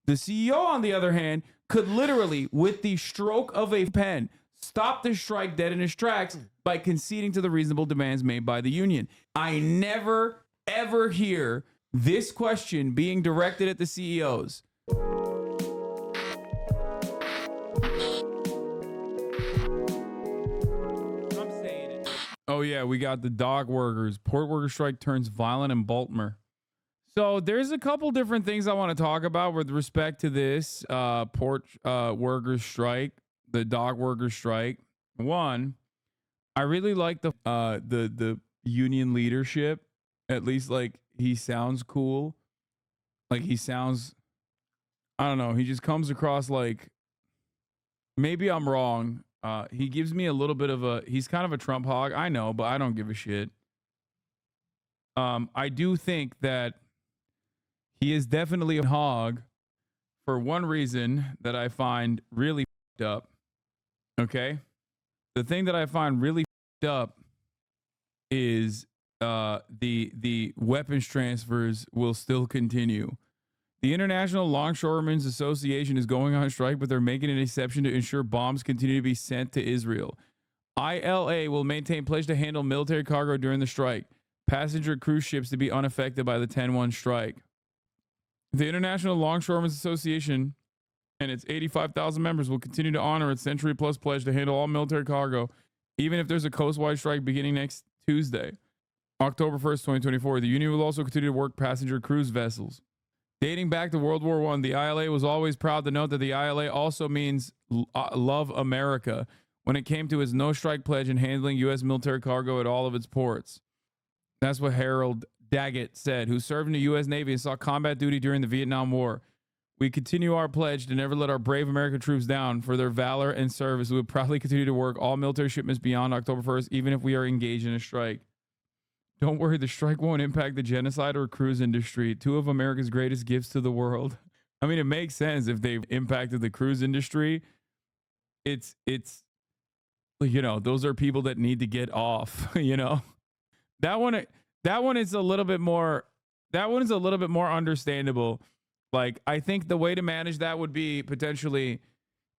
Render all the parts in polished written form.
The CEO, on the other hand, could literally, with the stroke of a pen, stop the strike dead in its tracks by conceding to the reasonable demands made by the union. I never, ever hear this question being directed at the CEOs. I'm saying it. Oh, yeah, we got the dock workers. Port worker strike turns violent in Baltimore. So there's a couple different things I want to talk about with respect to this port workers strike, the dock workers strike. One, I really like the union leadership. At least, like, he sounds cool. Like, he sounds, I don't know, he just comes across like, maybe I'm wrong. He gives me a little bit of he's kind of a Trump hog. I know, but I don't give a shit. I do think that he is definitely a hog for one reason that I find really up. Okay? The thing that I find really up is the weapons transfers will still continue. The International Longshoremen's Association is going on strike, but they're making an exception to ensure bombs continue to be sent to Israel. ILA will maintain pledge to handle military cargo during the strike. Passenger cruise ships to be unaffected by the 10-1 strike. The International Longshoremen's Association and its 85,000 members will continue to honor its century-plus pledge to handle all military cargo, even if there's a coast-wide strike beginning next Tuesday, October 1st, 2024. The union will also continue to work passenger cruise vessels. Dating back to World War I, the ILA was always proud to note that the ILA also means love America when it came to its no-strike pledge in handling U.S. military cargo at all of its ports. That's what Harold Daggett said, who served in the U.S. Navy and saw combat duty during the Vietnam War. We continue our pledge to never let our brave American troops down. For their valor and service, we will proudly continue to work all military shipments beyond October 1st, even if we are engaged in a strike. Don't worry, the strike won't impact the genocide or cruise industry, two of America's greatest gifts to the world. I mean, it makes sense if they've impacted the cruise industry. It's you know, those are people that need to get off, you know. That one is a little bit more understandable. Like, I think the way to manage that would be potentially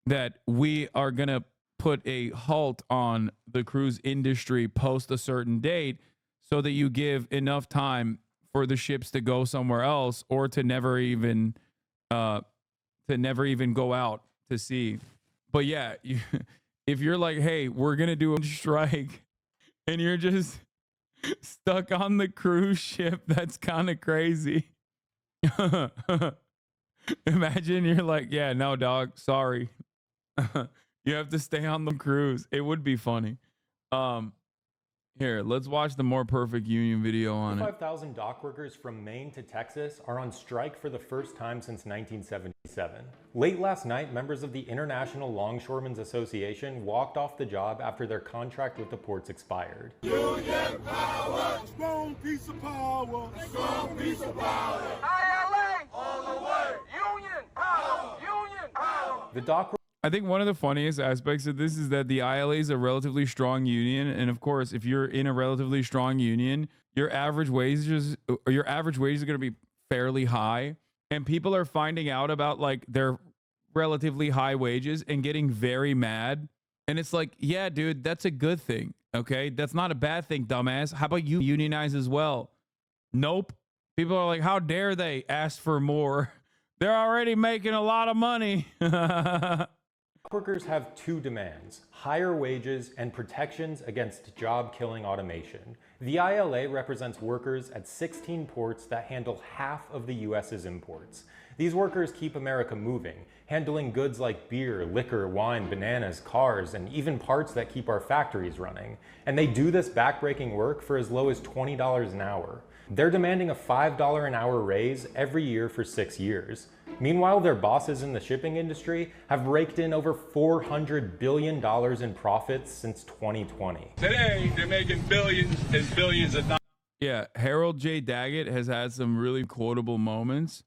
that we are going to put a halt on the cruise industry post a certain date so that you give enough time for the ships to go somewhere else or to never even go out to sea. But yeah, if you're like, hey, we're going to do a strike and you're just stuck on the cruise ship, that's kind of crazy. Imagine you're like, yeah, no, dog, sorry. You have to stay on the cruise. It would be funny. Here, let's watch the more perfect union video on it. 5,000 dock workers from Maine to Texas are on strike for the first time since 1977. Late last night, members of the International Longshoremen's Association walked off the job after their contract with the ports expired. Union power! Strong piece of power! Strong piece of power! ILA! All the way! Union power! Union power! The dock I think one of the funniest aspects of this is that the ILA is a relatively strong union, and of course, if you're in a relatively strong union, your average wages are going to be fairly high, and people are finding out about like their relatively high wages and getting very mad. And it's like, yeah, dude, that's a good thing. Okay, that's not a bad thing, dumbass. How about you unionize as well? Nope. People are like, how dare they ask for more? They're already making a lot of money. Workers have two demands: higher wages and protections against job-killing automation. The ILA represents workers at 16 ports that handle half of the U.S.'s imports. These workers keep America moving, handling goods like beer, liquor, wine, bananas, cars, and even parts that keep our factories running. And they do this backbreaking work for as low as $20 an hour. They're demanding a $5 an hour raise every year for 6 years. Meanwhile, their bosses in the shipping industry have raked in over $400 billion in profits since 2020. Today, they're making billions and billions of dollars. Yeah, Harold J. Daggett has had some really quotable moments.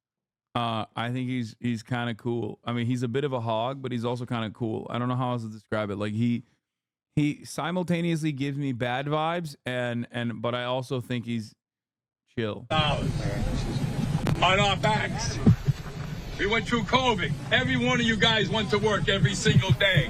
I think he's kind of cool. I mean, he's a bit of a hog, but he's also kind of cool. I don't know how else to describe it. Like he simultaneously gives me bad vibes, but I also think he's chill. On our backs. We went through COVID. Every one of you guys went to work every single day.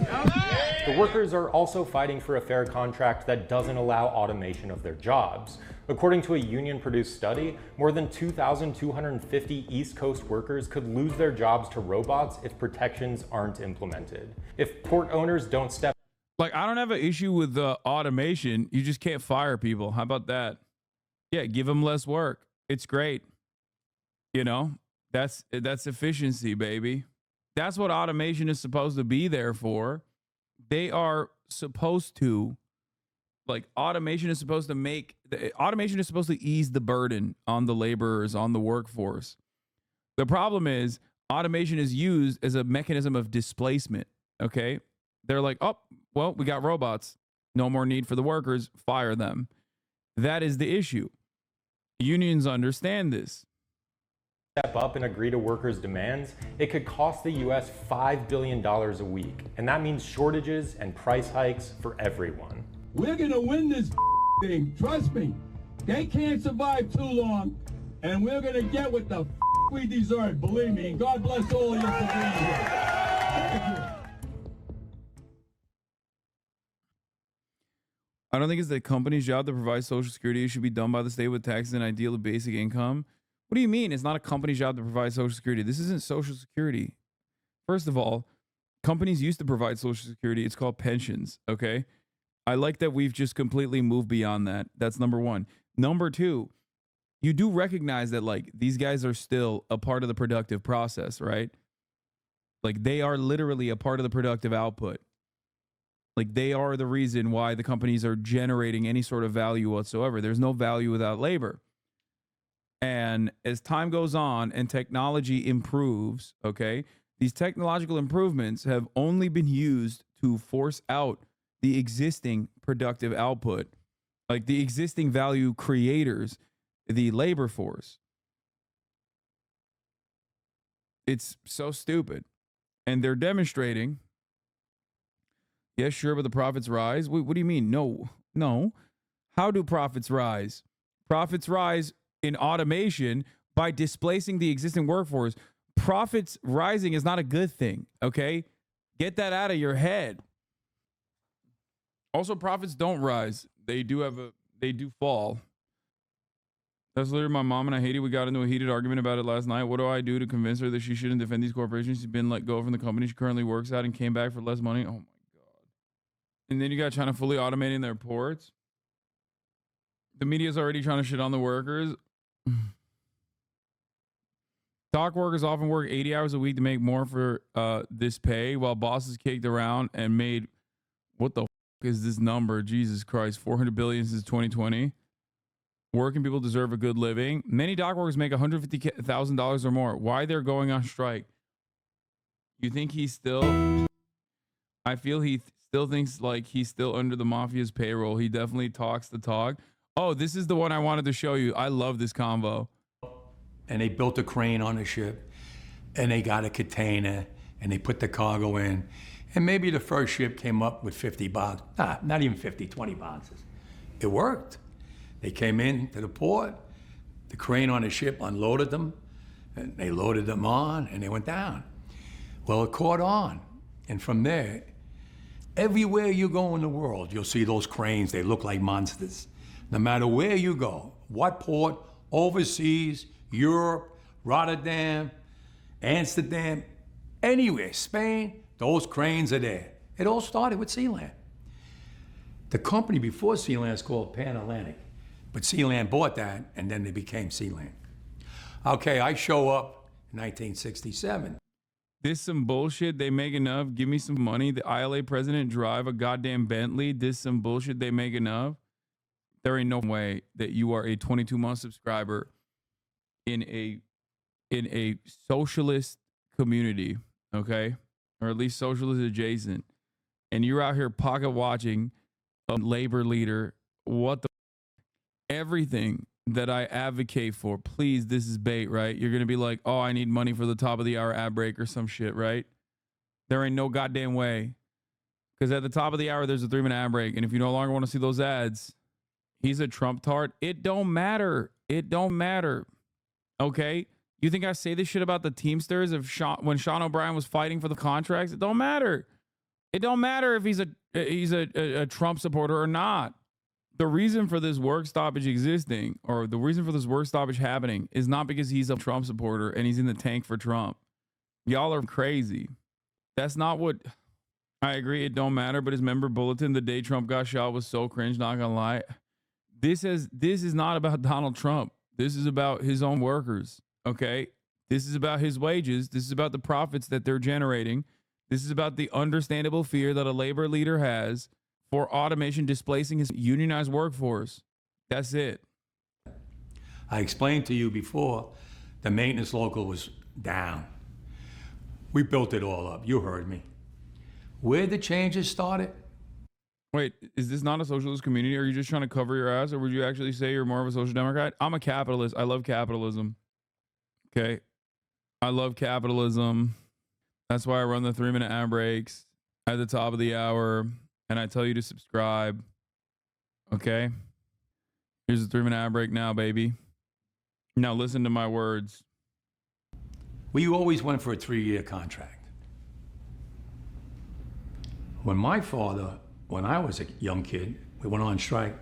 The workers are also fighting for a fair contract that doesn't allow automation of their jobs. According to a union-produced study, more than 2,250 East Coast workers could lose their jobs to robots if protections aren't implemented. If port owners don't step... Like, I don't have an issue with automation. You just can't fire people. How about that? Yeah, give them less work. It's great. You know, that's efficiency, baby. That's what automation is supposed to be there for. They are supposed to, like, automation is supposed to ease the burden on the laborers, on the workforce. The problem is automation is used as a mechanism of displacement. Okay. They're like, oh, well, we got robots. No more need for the workers. Fire them. That is the issue. Unions understand this. Step up and agree to workers' demands, it could cost the US $5 billion a week. And that means shortages and price hikes for everyone. We're gonna win this thing, trust me. They can't survive too long, and we're gonna get what the we deserve, believe me. God bless all of you for being here. Thank you. I don't think it's the company's job to provide Social Security. It should be done by the state with taxes and ideal of basic income. What do you mean? It's not a company's job to provide Social Security. This isn't Social Security. First of all, companies used to provide Social Security. It's called pensions, okay? I like that we've just completely moved beyond that. That's number one. Number two, you do recognize that, like, these guys are still a part of the productive process, right? Like, they are literally a part of the productive output. Like, they are the reason why the companies are generating any sort of value whatsoever. There's no value without labor. And as time goes on and technology improves, okay, these technological improvements have only been used to force out the existing productive output, like the existing value creators, the labor force. It's so stupid. And they're demonstrating, yes, sure, but the profits rise. What do you mean? No. How do profits rise? Profits rise in automation by displacing the existing workforce. Profits rising is not a good thing, okay? Get that out of your head. Also, profits don't rise. They do fall. That's literally my mom, and I hate it. We got into a heated argument about it last night. What do I do to convince her that she shouldn't defend these corporations? She's been let go from the company she currently works at and came back for less money. Oh my God. And then you got China fully automating their ports. The media's already trying to shit on the workers. Dock workers often work 80 hours a week to make more for this pay, while bosses kicked around and made, what the is this number? Jesus Christ, 400 billion since 2020. Working people deserve a good living. Many dock workers make $150,000 or more. Why they're going on strike? You think he's still? I feel he still thinks like he's still under the mafia's payroll. He definitely talks the talk. Oh, this is the one I wanted to show you. I love this convo. And they built a crane on the ship, and they got a container, and they put the cargo in. And maybe the first ship came up with 50 boxes. Nah, not even 50, 20 boxes. It worked. They came in to the port, the crane on the ship unloaded them, and they loaded them on, and they went down. Well, it caught on. And from there, everywhere you go in the world, you'll see those cranes. They look like monsters. No matter where you go, what port, overseas, Europe, Rotterdam, Amsterdam, anywhere, Spain, those cranes are there. It all started with Sealand. The company before Sealand is called Pan Atlantic, but Sealand bought that, and then they became Sealand. Okay, I show up in 1967. This some bullshit. They make enough. Give me some money. The ILA president drive a goddamn Bentley. This some bullshit. They make enough. There ain't no way that you are a 22-month subscriber in a socialist community, okay? Or at least socialist adjacent. And you're out here pocket watching a labor leader. What the everything that I advocate for, please, this is bait, right? You're going to be like, oh, I need money for the top of the hour ad break or some shit, right? There ain't no goddamn way. Because at the top of the hour, there's a 3-minute ad break. And if you no longer want to see those ads, he's a Trump tart. It don't matter. It don't matter. Okay? You think I say this shit about the Teamsters when Sean O'Brien was fighting for the contracts? It don't matter. It don't matter if he's a Trump supporter or not. The reason for this work stoppage existing, or the reason for this work stoppage happening, is not because he's a Trump supporter and he's in the tank for Trump. Y'all are crazy. That's not what... I agree, it don't matter, but his member bulletin the day Trump got shot was so cringe, not gonna lie. This is not about Donald Trump. This is about his own workers, okay? This is about his wages. This is about the profits that they're generating. This is about the understandable fear that a labor leader has for automation displacing his unionized workforce. That's it. I explained to you before, the maintenance local was down. We built it all up. You heard me. Where the changes started? Wait, is this not a socialist community? Are you just trying to cover your ass, or would you actually say you're more of a social democrat? I'm a capitalist. I love capitalism. Okay. I love capitalism. That's why I run the 3-minute ad breaks at the top of the hour, and I tell you to subscribe. Okay. Here's the 3-minute ad break now, baby. Now listen to my words. We always went for a 3-year contract. When my father, when I was a young kid, we went on strike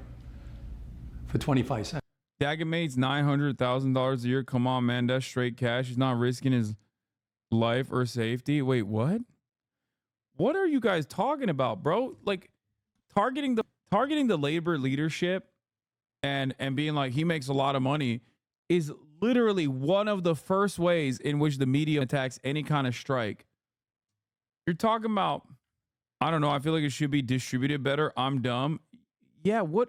for 25 cents. Daggett makes $900,000 a year. Come on, man. That's straight cash. He's not risking his life or safety. Wait, what? What are you guys talking about, bro? Like targeting the labor leadership and being like he makes a lot of money is literally one of the first ways in which the media attacks any kind of strike. You're talking about, I don't know, I feel like it should be distributed better. I'm dumb. Yeah, what?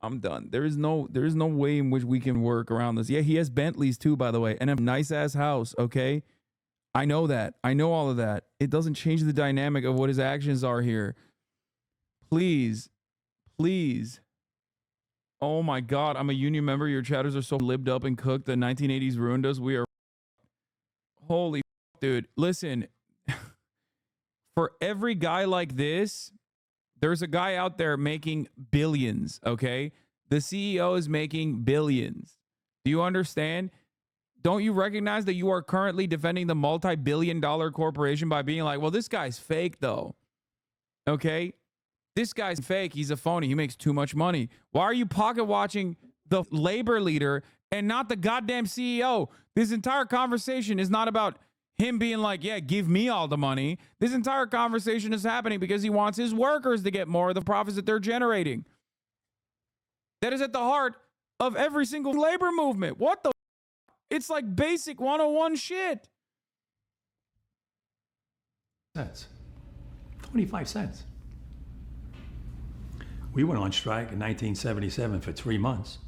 I'm done. There is no way in which we can work around this. Yeah, he has Bentleys too, by the way, and a nice ass house, okay? I know that. I know all of that. It doesn't change the dynamic of what his actions are here. Please. Oh my God, I'm a union member. Your chatters are so libbed up and cooked. The 1980s ruined us. We are... Holy dude. Listen, for every guy like this, there's a guy out there making billions, okay? The CEO is making billions. Do you understand? Don't you recognize that you are currently defending the multi-billion-dollar corporation by being like, well, this guy's fake, though. Okay? This guy's fake. He's a phony. He makes too much money. Why are you pocket watching the labor leader and not the goddamn CEO? This entire conversation is not about him being like, yeah, give me all the money. This entire conversation is happening because he wants his workers to get more of the profits that they're generating. That is at the heart of every single labor movement. What the? It's like basic 101 shit. 25 cents. We went on strike in 1977 for 3 months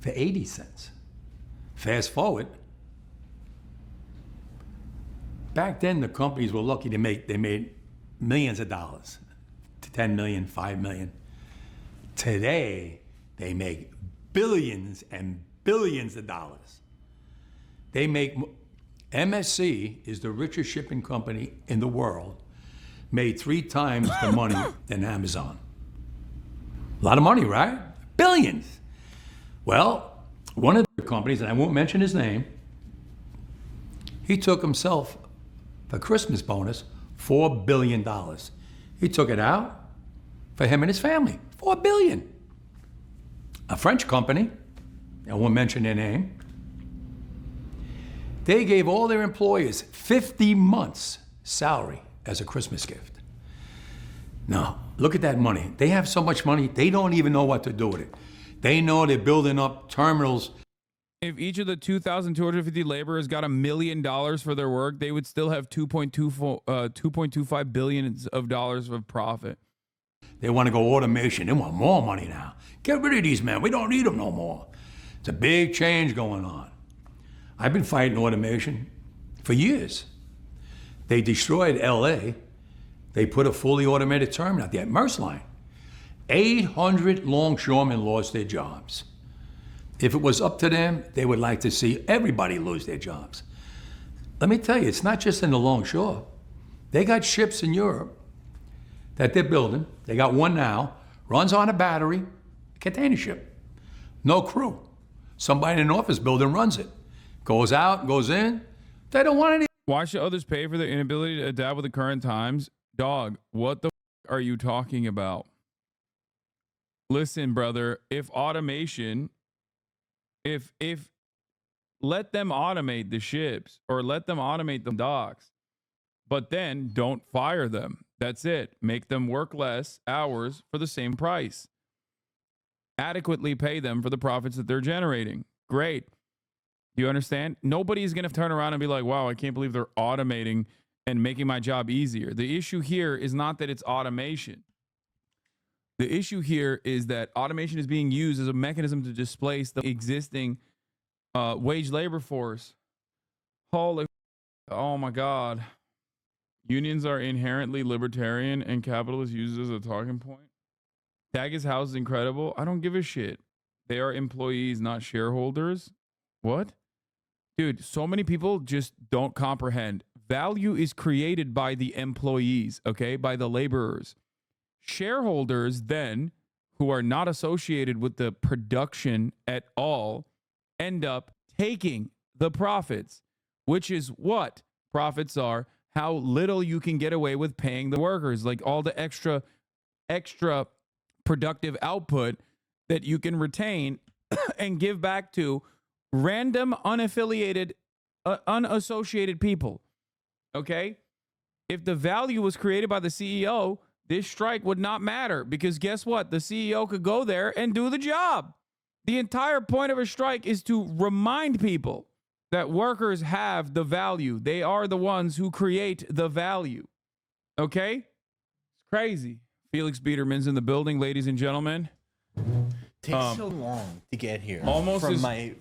for 80 cents. Fast forward, back then the companies were lucky they made millions of dollars, 10 million, 5 million. Today, they make billions and billions of dollars. They make, MSC is the richest shipping company in the world, made 3 times the money than Amazon. A lot of money, right? Billions. Well, one of the companies, and I won't mention his name, he took himself for Christmas bonus, $4 billion. He took it out for him and his family, $4 billion. A French company, I won't mention their name, they gave all their employees 50 months salary as a Christmas gift. Now, look at that money. They have so much money, they don't even know what to do with it. They know they're building up terminals. If each of the 2,250 laborers got $1 million for their work, they would still have $2.25 billion of profit. They want to go automation. They want more money now. Get rid of these men. We don't need them no more. It's a big change going on. I've been fighting automation for years. They destroyed LA. They put a fully automated terminal at the Merce line. 800 longshoremen lost their jobs. If it was up to them, they would like to see everybody lose their jobs. Let me tell you, it's not just in the longshore. They got ships in Europe that they're building. They got one now, runs on a battery, a container ship. No crew. Somebody in an office building runs it. Goes out, goes in. They don't want any. Why should others pay for their inability to adapt with the current times? Dog, what the are you talking about? Listen, brother, if automation, if let them automate the ships or let them automate the docks, but then don't fire them. That's it. Make them work less hours for the same price. Adequately pay them for the profits that they're generating. Great. Do you understand? Nobody's going to turn around and be like, wow, I can't believe they're automating and making my job easier. The issue here is not that it's automation. The issue here is that automation is being used as a mechanism to displace the existing wage labor force. Holy, oh my God. Unions are inherently libertarian and capitalists used as a talking point. Tag's house is incredible. I don't give a shit. They are employees, not shareholders. What? Dude, so many people just don't comprehend. Value is created by the employees, okay? By the laborers. Shareholders then, who are not associated with the production at all, end up taking the profits, which is what profits are, how little you can get away with paying the workers, like all the extra productive output that you can retain and give back to random unaffiliated, unassociated people. Okay? If the value was created by the CEO, this strike would not matter because guess what? The CEO could go there and do the job. The entire point of a strike is to remind people that workers have the value. They are the ones who create the value. Okay? It's crazy. Felix Biederman's in the building, ladies and gentlemen. Takes so long to get here. Almost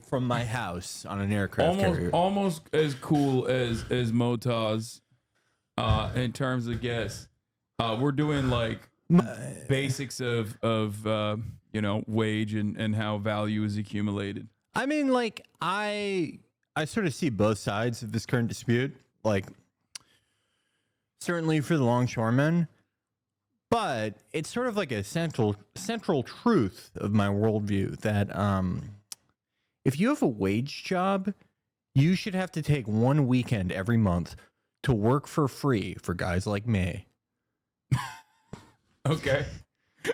from my house on an aircraft carrier. Almost as cool as Motaz in terms of guests. We're doing like basics of wage and how value is accumulated. I mean, like I sort of see both sides of this current dispute. Like certainly for the longshoremen, but it's sort of like a central truth of my worldview that if you have a wage job, you should have to take one weekend every month to work for free for guys like me. Okay.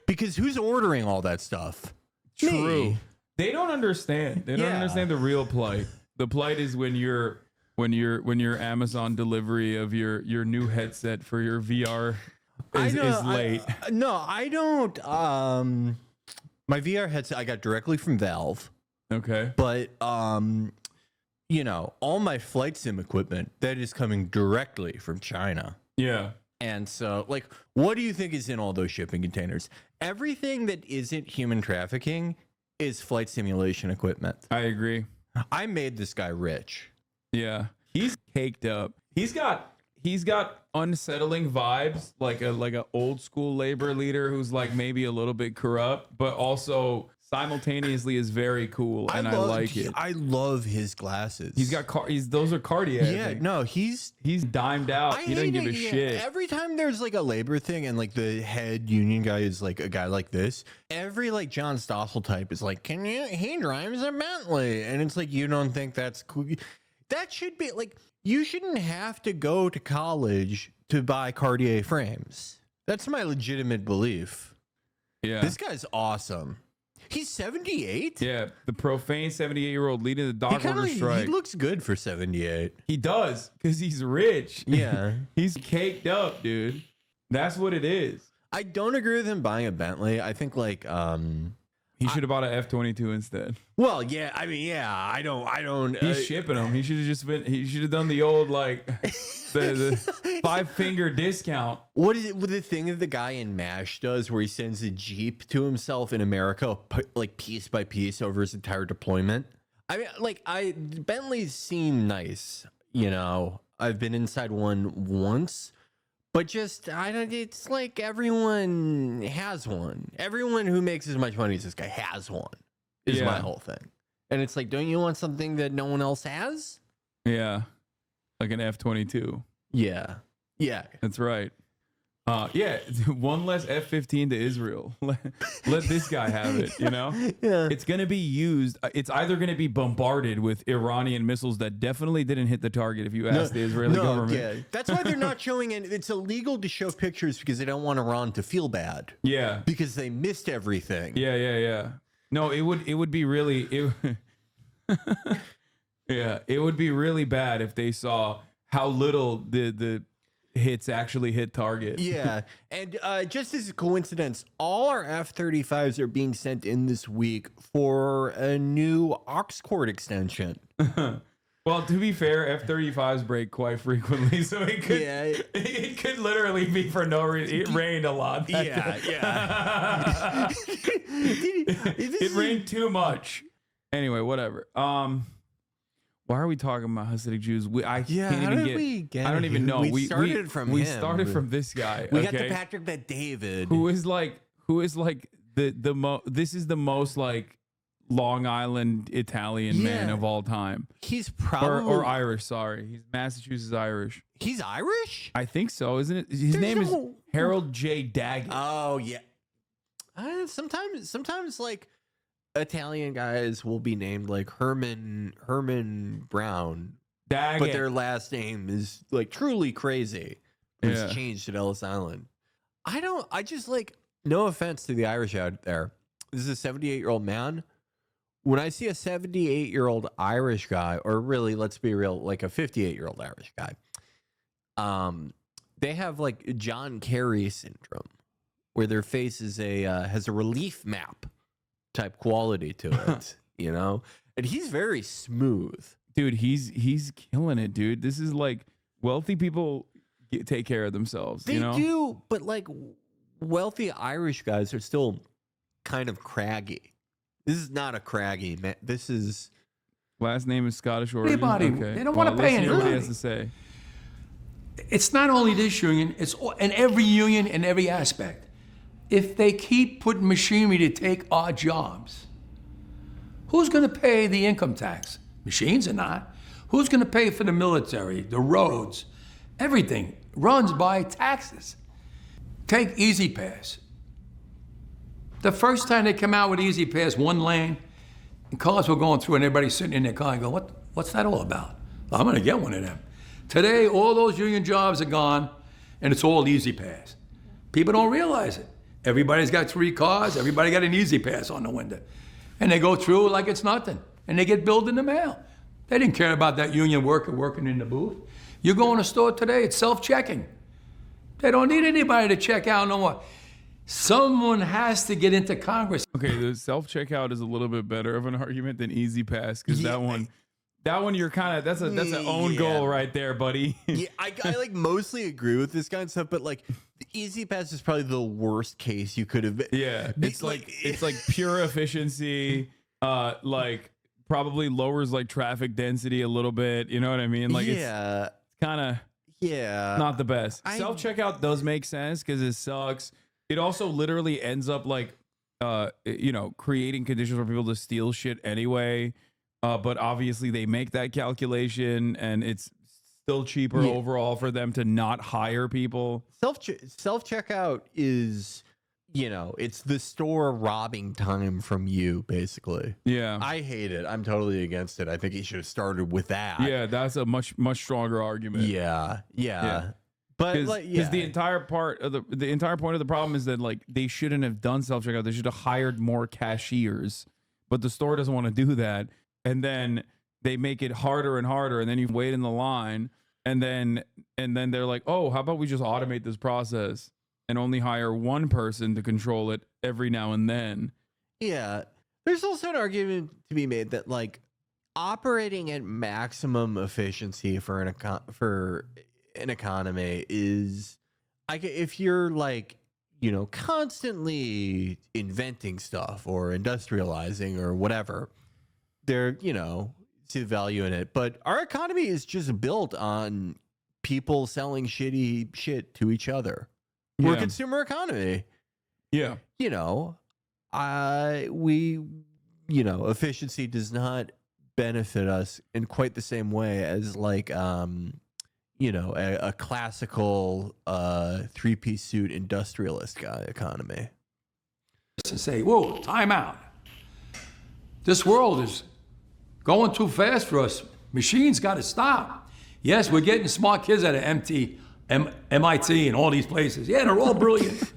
Because who's ordering all that stuff? True. Me. They don't understand. They don't understand the real plight. The plight is when your Amazon delivery of your new headset for your VR is late. No, I don't. My VR headset I got directly from Valve. Okay. But all my flight sim equipment that is coming directly from China. Yeah. And so, like, what do you think is in all those shipping containers? Everything that isn't human trafficking is flight simulation equipment. I agree. I made this guy rich. Yeah. He's caked up. He's got unsettling vibes, like a old school labor leader who's like maybe a little bit corrupt, but also simultaneously is very cool, and I like it. I love his glasses. He's got those are Cartier. Yeah, no, he's dimed out. He doesn't give a shit. Every time there's like a labor thing and like the head union guy is like a guy like this, every like John Stossel type is like, he drives a Bentley, and it's like, you don't think that's cool? That should be like, you shouldn't have to go to college to buy Cartier frames. That's my legitimate belief. Yeah, this guy's awesome. He's 78? Yeah, the profane 78-year-old leading the dock worker strike. He looks good for 78. He does, because he's rich. Yeah. He's caked up, dude. That's what it is. I don't agree with him buying a Bentley. I think like he should have bought an F-22 instead. Well, yeah, I mean, yeah, I don't He's shipping them. He should have done the old like the 5-finger discount. What is it with the thing that the guy in MASH does where he sends a Jeep to himself in America, like piece by piece over his entire deployment? I mean, like Bentleys seem nice, I've been inside one once, but just it's like everyone has one. Everyone who makes as much money as this guy has one. Is my whole thing. And it's like, don't you want something that no one else has? Yeah. Like an F-22. Yeah. Yeah. That's right. Yeah, one less F-15 to Israel. Let this guy have it, you know? Yeah. It's going to be used. It's either going to be bombarded with Iranian missiles that definitely didn't hit the target if you ask the Israeli government. Yeah, that's why they're not showing it. It's illegal to show pictures because they don't want Iran to feel bad. Yeah. Because they missed everything. Yeah. No, it would be really yeah, it would be really bad if they saw how little the hits actually hit target. Yeah. And just as a coincidence, all our F-35s are being sent in this week for a new aux cord extension. Well, to be fair, F-35s break quite frequently, so it could literally be for no reason. It rained a lot. Yeah. It rained too much. Anyway, whatever. Why are we talking about Hasidic Jews? I don't even know. We started from him. We started from this guy. We got to Patrick Bet David, who is like this is the most like Long Island Italian man of all time. He's probably or Irish. Sorry, he's Massachusetts Irish. He's Irish? I think so, isn't it? His name is Harold J. Daggett. Oh yeah. Sometimes like Italian guys will be named like Herman Brown, Daggett. but their last name is like truly crazy. It's Yeah. changed at Ellis Island. I just like, no offense to the Irish out there. This is a 78-year-old man. When I see a 78-year-old Irish guy, or really, let's be real, like a 58-year-old Irish guy, they have like John Kerry syndrome, where their face is has a relief map type quality to it, you know? And he's very smooth. Dude, he's killing it, dude. This is like wealthy people take care of themselves. They you know? do, but like wealthy Irish guys are still kind of craggy. This is not a craggy man. This is Last name is Scottish origin. Anybody, Okay. they don't want to let's pay hear what he anybody. has to say. It's not only this union, it's in every union in every aspect. If they keep putting machinery to take our jobs, who's going to pay the income tax? Machines are not. Who's going to pay for the military, the roads? Everything runs by taxes. Take Easy Pass. The first time they come out with Easy Pass, one lane, and cars were going through and everybody's sitting in their car and go, what's that all about? Well, I'm going to get one of them. Today, all those union jobs are gone, and it's all Easy Pass. People don't realize it. Everybody's got 3 cars, everybody got an Easy Pass on the window. And they go through like it's nothing, and they get billed in the mail. They didn't care about that union worker working in the booth. You go in a store today, it's self-checking. They don't need anybody to check out no more. Someone has to get into Congress. Okay, the self-checkout is a little bit better of an argument than Easy Pass, because that one you're kind of that's an own goal right there, buddy. Yeah, I like mostly agree with this kind of stuff, but like the Easy Pass is probably the worst case you could have. Yeah, it's like pure efficiency. Like probably lowers like traffic density a little bit. You know what I mean? Like it's kind of not the best. Self checkout does make sense because it sucks. It also literally ends up like creating conditions for people to steal shit anyway. But obviously they make that calculation, and it's still cheaper overall for them to not hire people. Self checkout is, it's the store robbing time from you, basically. Yeah, I hate it. I'm totally against it. I think he should have started with that. Yeah, that's a much stronger argument. Yeah. But because the entire point of the problem is that like they shouldn't have done self checkout. They should have hired more cashiers, but the store doesn't want to do that. And then they make it harder and harder, and then you wait in the line, and then they're like, oh, how about we just automate this process and only hire one person to control it every now and then? Yeah. There's also an argument to be made that like operating at maximum efficiency for an economy is, if you're like, constantly inventing stuff or industrializing or whatever, there, see the value in it. But our economy is just built on people selling shitty shit to each other. We're a consumer economy. Yeah. Efficiency does not benefit us in quite the same way as like, a classical three-piece suit industrialist guy economy. To say, whoa, time out. This world is going too fast for us. Machines got to stop. Yes, we're getting smart kids out of MIT and all these places. Yeah, they're all brilliant.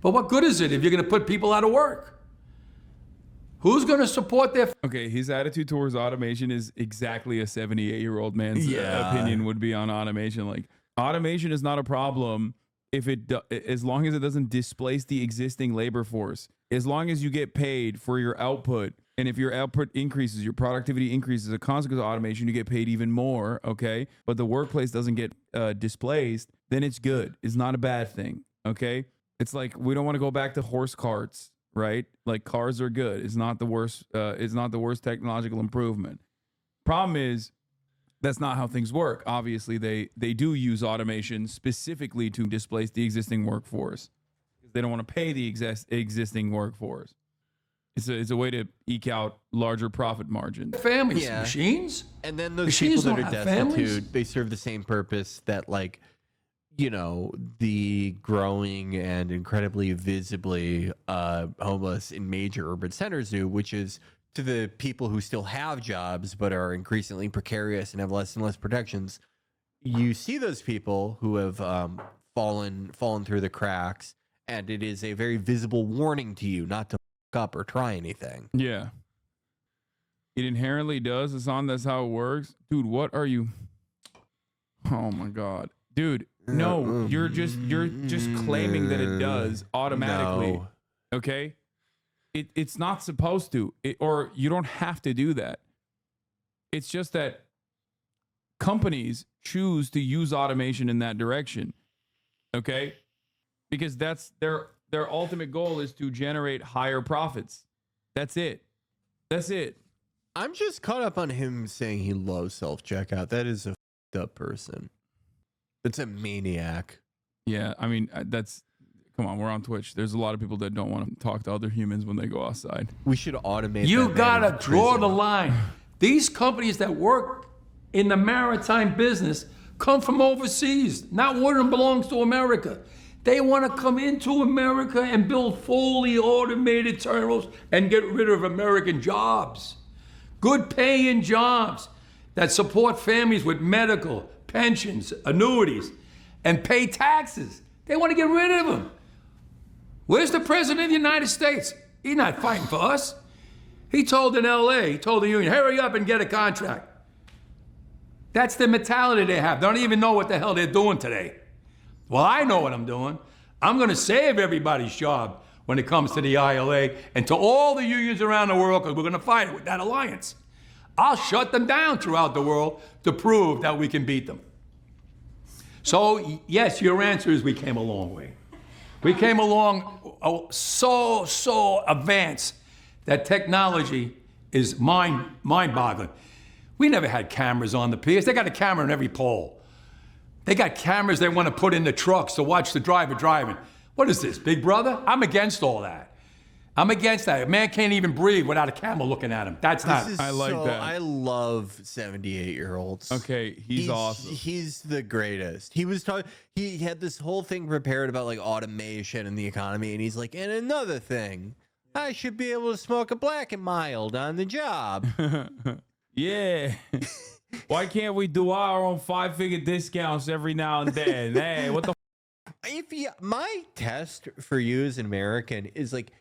But what good is it if you're going to put people out of work? Who's going to support their... Okay, his attitude towards automation is exactly a 78-year-old man's opinion would be on automation. Like, automation is not a problem if as long as it doesn't displace the existing labor force. As long as you get paid for your output, and if your output increases, your productivity increases as a consequence of automation, you get paid even more, okay? But the workplace doesn't get displaced, then it's good. It's not a bad thing, okay? It's like, we don't want to go back to horse carts, right? Like, cars are good. It's not the worst. It's not the worst technological improvement. Problem is, that's not how things work. Obviously, they do use automation specifically to displace the existing workforce. They don't want to pay the existing workforce. It's a way to eke out larger profit margins. Families, machines, and then those machines people that don't are have destitute, families. they serve the same purpose that, like, the growing and incredibly visibly homeless in major urban centers do, which is to the people who still have jobs but are increasingly precarious and have less and less protections. You see those people who have fallen through the cracks, and it is a very visible warning to you not to fuck up or try anything. Yeah. It inherently does, Hasan. That's how it works. Dude, what are you... Oh my God. Dude, no, you're just claiming that it does automatically. No. Okay? It's not supposed to, or you don't have to do that. It's just that companies choose to use automation in that direction. Okay? Because that's their ultimate goal is to generate higher profits. That's it. That's it. I'm just caught up on him saying he loves self-checkout. That is a f***ed up person. That's a maniac. Yeah, I mean, come on, we're on Twitch. There's a lot of people that don't want to talk to other humans when they go outside. We should automate. You that gotta man into draw prison. the line. These companies that work in the maritime business come from overseas. Not one of them belongs to America. They want to come into America and build fully automated terminals and get rid of American jobs. Good paying jobs that support families with medical, pensions, annuities, and pay taxes. They want to get rid of them. Where's the President of the United States? He's not fighting for us. He told in LA, he told the union, hurry up and get a contract. That's the mentality they have. They don't even know what the hell they're doing today. Well, I know what I'm doing. I'm going to save everybody's job when it comes to the ILA and to all the unions around the world, because we're going to fight it with that alliance. I'll shut them down throughout the world to prove that we can beat them. So, yes, your answer is we came a long way. We came along so advanced that technology is mind-boggling. We never had cameras on the piers. They got a camera on every pole. They got cameras they want to put in the trucks to watch the driver driving. What is this, Big Brother? I'm against all that. I'm against that. A man can't even breathe without a camera looking at him. That's not... I like that. I love 78-year-olds. Okay, he's awesome. He's the greatest. He was talking... He had this whole thing prepared about, like, automation and the economy, and he's like, and another thing, I should be able to smoke a black and mild on the job. Yeah. Why can't we do our own 5-figure discounts every now and then? Hey, what the My test for you as an American is, like,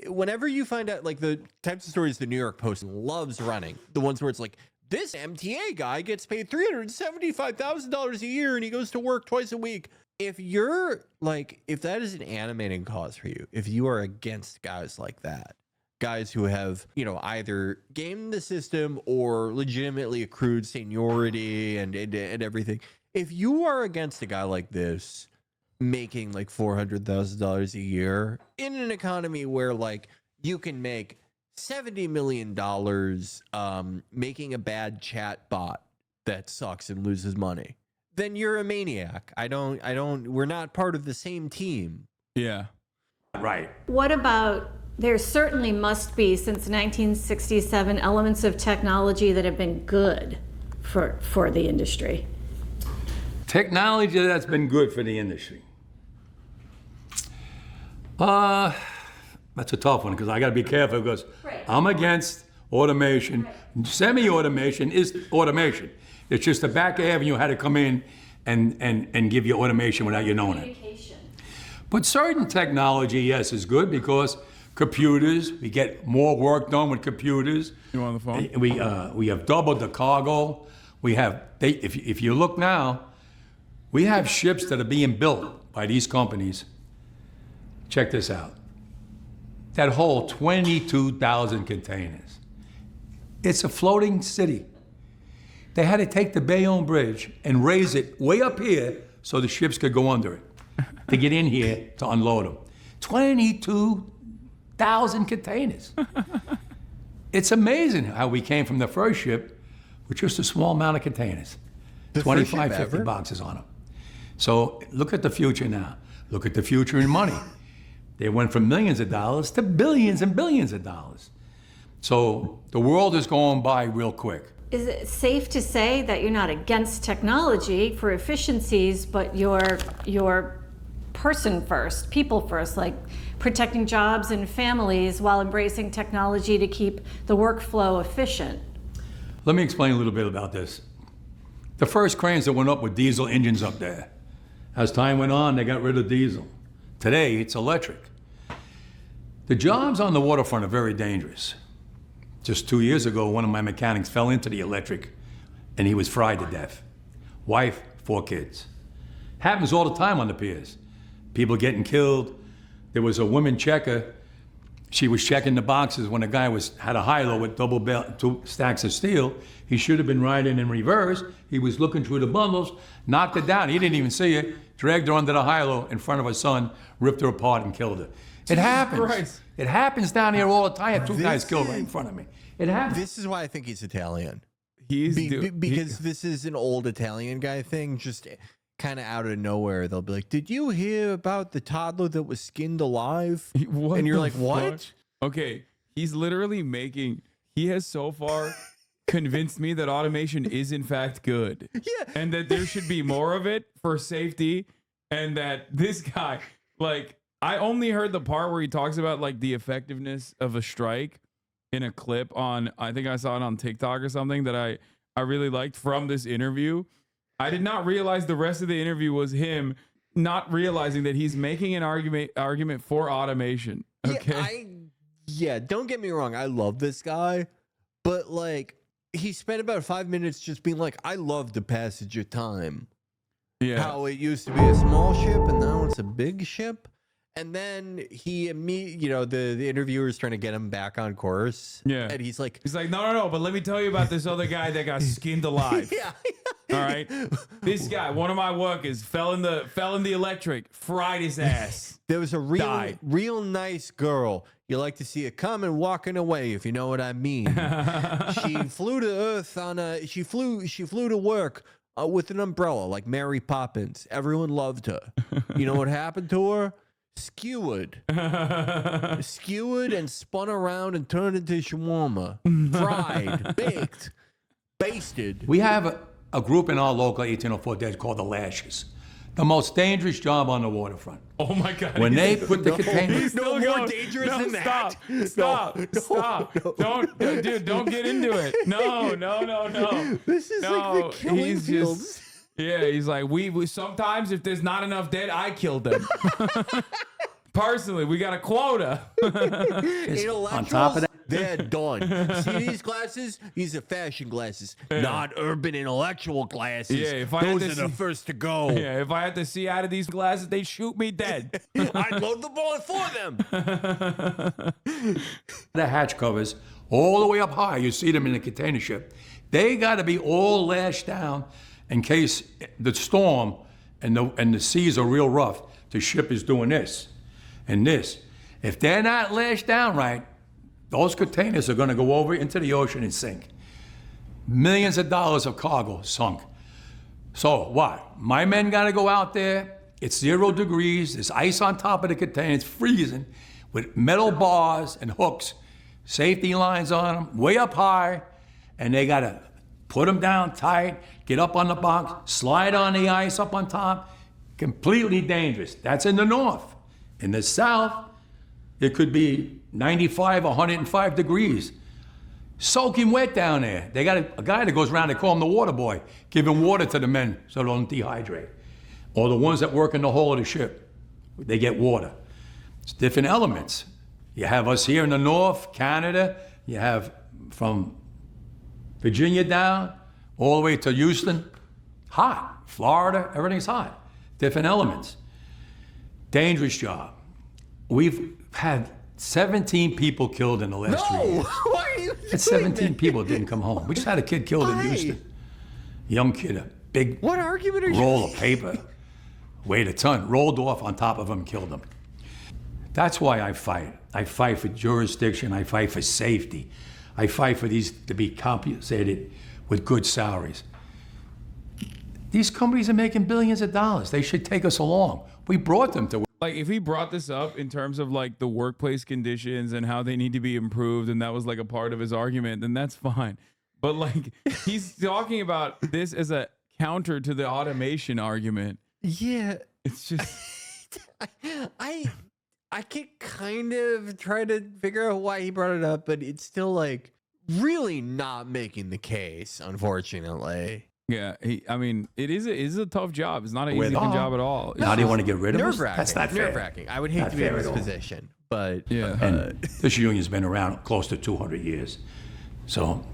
whenever you find out, like, the types of stories the New York Post loves running, the ones where it's like, this MTA guy gets paid $375,000 a year and he goes to work twice a week. If you're like, if that is an animating cause for you, if you are against guys like that, guys who have, either gamed the system or legitimately accrued seniority and everything, if you are against a guy like this making like $400,000 a year in an economy where, like, you can make $70 million making a bad chat bot that sucks and loses money, then you're a maniac. We're not part of the same team. Yeah. Right. What about, there certainly must be, since 1967, elements of technology that have been good for the industry. Technology that's been good for the industry. That's a tough one because I got to be careful because I'm against automation. Semi-automation is automation. It's just the back of avenue had to come in and give you automation without you knowing it. But certain technology, yes, is good because computers, we get more work done with computers. You on the phone? We have doubled the cargo. We have, if you look now, we have ships that are being built by these companies. Check this out. That whole 22,000 containers. It's a floating city. They had to take the Bayonne Bridge and raise it way up here so the ships could go under it to get in here to unload them. 22,000 containers. It's amazing how we came from the first ship with just a small amount of containers. 25, 50 boxes on them. So look at the future now. Look at the future in money. They went from millions of dollars to billions and billions of dollars. So the world is going by real quick. Is it safe to say that you're not against technology for efficiencies, but you're person first, people first, like protecting jobs and families while embracing technology to keep the workflow efficient? Let me explain a little bit about this. The first cranes that went up with diesel engines up there. As time went on, they got rid of diesel. Today, it's electric. The jobs on the waterfront are very dangerous. Just 2 years ago, one of my mechanics fell into the electric and he was fried to death. Wife, 4 kids. Happens all the time on the piers. People getting killed. There was a woman checker. She was checking the boxes when a guy had a high-low with 2 stacks of steel. He should have been riding in reverse. He was looking through the bundles, knocked her down. He didn't even see it. Dragged her under the high-low in front of her son, ripped her apart and killed her. It happens. Christ. It happens down here all the time. I have 2 guys killed right in front of me. It happens. This is why I think he's Italian. Because This is an old Italian guy thing. Just kind of out of nowhere, they'll be like, "Did you hear about the toddler that was skinned alive?" And you're like, "What?" Okay, he's literally making. He has so far convinced me that automation is in fact good. Yeah. And that there should be more of it for safety, and that this guy, like, I only heard the part where he talks about like the effectiveness of a strike in a clip on, I think I saw it on TikTok or something that I really liked from this interview. I did not realize the rest of the interview was him not realizing that he's making an argument for automation. Okay. Yeah, don't get me wrong. I love this guy, but like he spent about 5 minutes just being like, "I love the passage of time. Yeah. How it used to be a small ship and now it's a big ship." And then the interviewer's trying to get him back on course. Yeah. And he's like, no, but let me tell you about this other guy that got skinned alive. yeah. All right. This guy, one of my workers, fell in the electric, fried his ass. There was a Died. real nice girl. You like to see her coming, walking away, if you know what I mean. She flew to Earth she flew to work with an umbrella like Mary Poppins. Everyone loved her. You know what happened to her? Skewered and spun around and turned into shawarma. Fried, baked, basted. We have a group in our local 1804 dead called the Lashes. The most dangerous job on the waterfront. Oh my God. When they put the containers... No more dangerous than that. Stop. Don't get into it. No. This is like the killing fields. Yeah, he's like, we sometimes if there's not enough dead, I kill them. Personally, we got a quota. On top of that, they're done. See these glasses? These are fashion glasses, not urban intellectual glasses. Yeah, if I had those to are the first to go. Yeah, if I had to see out of these glasses, they'd shoot me dead. I'd load the bullet for them. the hatch covers all the way up high, you see them in the container ship. They got to be all lashed down in case the storm and the seas are real rough. The ship is doing this and this. If they're not lashed down right, those containers are going to go over into the ocean and sink. Millions of dollars of cargo sunk. So what? My men got to go out there. It's 0 degrees. There's ice on top of the container. It's freezing with metal bars and hooks, safety lines on them, way up high, and they got to put them down tight, get up on the box, slide on the ice up on top. Completely dangerous. That's in the north. In the south, it could be 95, 105 degrees. Soaking wet down there. They got a guy that goes around, they call him the water boy, giving water to the men so they don't dehydrate. Or the ones that work in the hull of the ship, they get water. It's different elements. You have us here in the north, Canada. You have from Virginia down, all the way to Houston. Hot. Florida, everything's hot. Different elements. Dangerous job. We've had 17 people killed in the last 3 years. Why are you doing 17 that? people didn't come home. We just had a kid killed in Houston. Young kid, a big What argument are you roll of paper, weighed a ton, rolled off on top of him, killed him. That's why I fight. I fight for jurisdiction. I fight for safety. I fight for these to be compensated with good salaries. These companies are making billions of dollars. They should take us along. We brought them to. Like, if he brought this up in terms of like the workplace conditions and how they need to be improved, and that was like a part of his argument, then that's fine. But like, he's talking about this as a counter to the automation argument. Yeah. It's just I can kind of try to figure out why he brought it up, but it's still like really not making the case, unfortunately. yeah. I mean, it is a tough job. It's not an easy job at all. Now do you want to get rid of us? Nerve-wracking. That's not fair. Nerve-wracking. I would hate Not to be in fair this at all. position, but Yeah. And this union's been around close to 200 years. So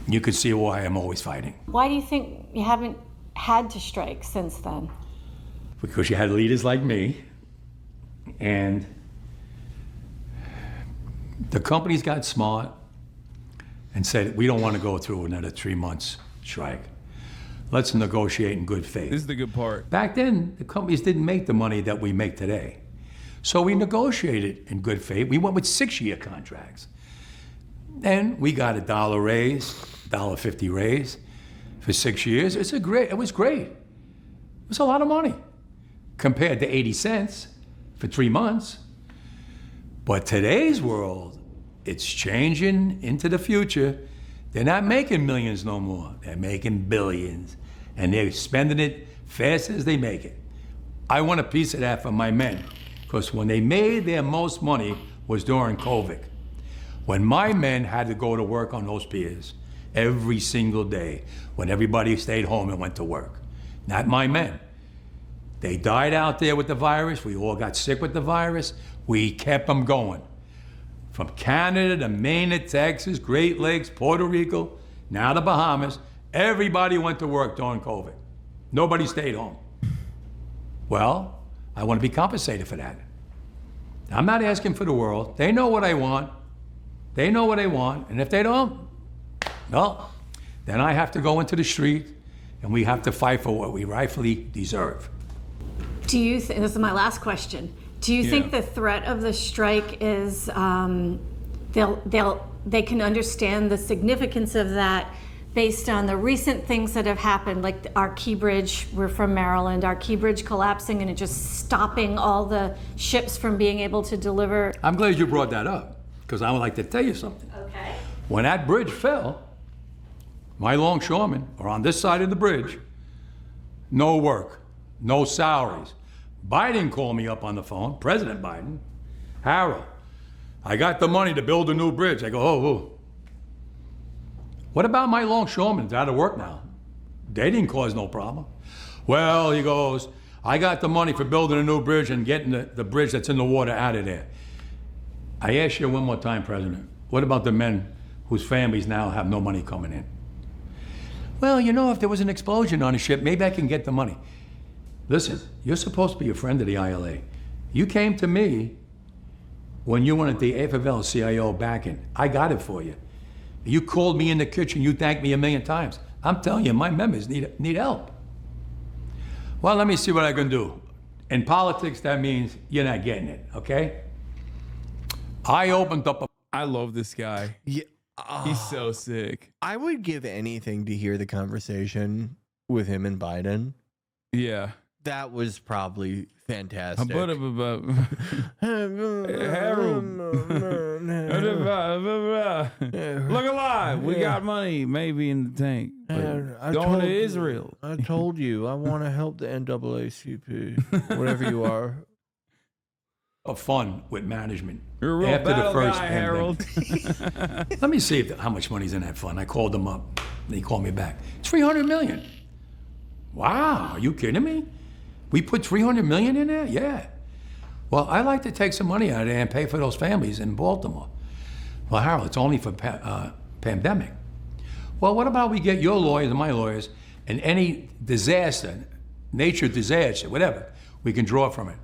you could see why I'm always fighting. Why do you think you haven't had to strike since then? Because you had leaders like me, and the companies got smart and said, we don't want to go through another 3 months strike. Let's negotiate in good faith. This is the good part. Back then, the companies didn't make the money that we make today. So we negotiated in good faith. We went with 6-year contracts. And we got $1 raise, $1.50 raise for 6 years. It was great. It was a lot of money compared to 80 cents for 3 months. But today's world, it's changing into the future. They're not making millions no more. They're making billions. And they're spending it fast as they make it. I want a piece of that for my men. Because when they made their most money was during COVID. When my men had to go to work on those piers every single day, when everybody stayed home and went to work. Not my men. They died out there with the virus. We all got sick with the virus. We kept them going. From Canada to Maine to Texas, Great Lakes, Puerto Rico, now the Bahamas, everybody went to work during COVID. Nobody stayed home. Well, I want to be compensated for that. I'm not asking for the world. They know what I want. They know what I want. And if they don't, well, then I have to go into the street and we have to fight for what we rightfully deserve. Do you think, this is my last question, do you think the threat of the strike is they can understand the significance of that based on the recent things that have happened, like our Key Bridge, we're from Maryland, our Key Bridge collapsing and it just stopping all the ships from being able to deliver? I'm glad you brought that up because I would like to tell you something. Okay. When that bridge fell, my longshoremen are on this side of the bridge, no work, no salaries. Biden called me up on the phone, President Biden. Harold, I got the money to build a new bridge. I go, oh. What about my longshoremen? They're out of work now. They didn't cause no problem. Well, he goes, I got the money for building a new bridge and getting the bridge that's in the water out of there. I ask you one more time, President, what about the men whose families now have no money coming in? Well, you know, if there was an explosion on a ship, maybe I can get the money. Listen, you're supposed to be a friend of the ILA. You came to me when you wanted the AFL-CIO backing. I got it for you. You called me in the kitchen, you thanked me 1,000,000 times. I'm telling you, my members need help. Well, let me see what I can do. In politics, that means you're not getting it, okay? I opened up a... I love this guy. Yeah. He's so sick. I would give anything to hear the conversation with him and Biden. Yeah. That was probably fantastic. Harold. Look alive. We got money maybe in the tank. Going to Israel. I told you, I want to help the NAACP, whatever you are. Of fun with management. You're a real After battle the first guy, pandemic. Harold. Let me see how much money's in that fund. I called them up. They called me back. $300 million. Wow, are you kidding me? We put $300 million in there? Yeah. Well, I'd like to take some money out of there and pay for those families in Baltimore. Well, Harold, it's only for pandemic. Well, what about we get your lawyers and my lawyers, and any disaster, nature disaster, whatever, we can draw from it.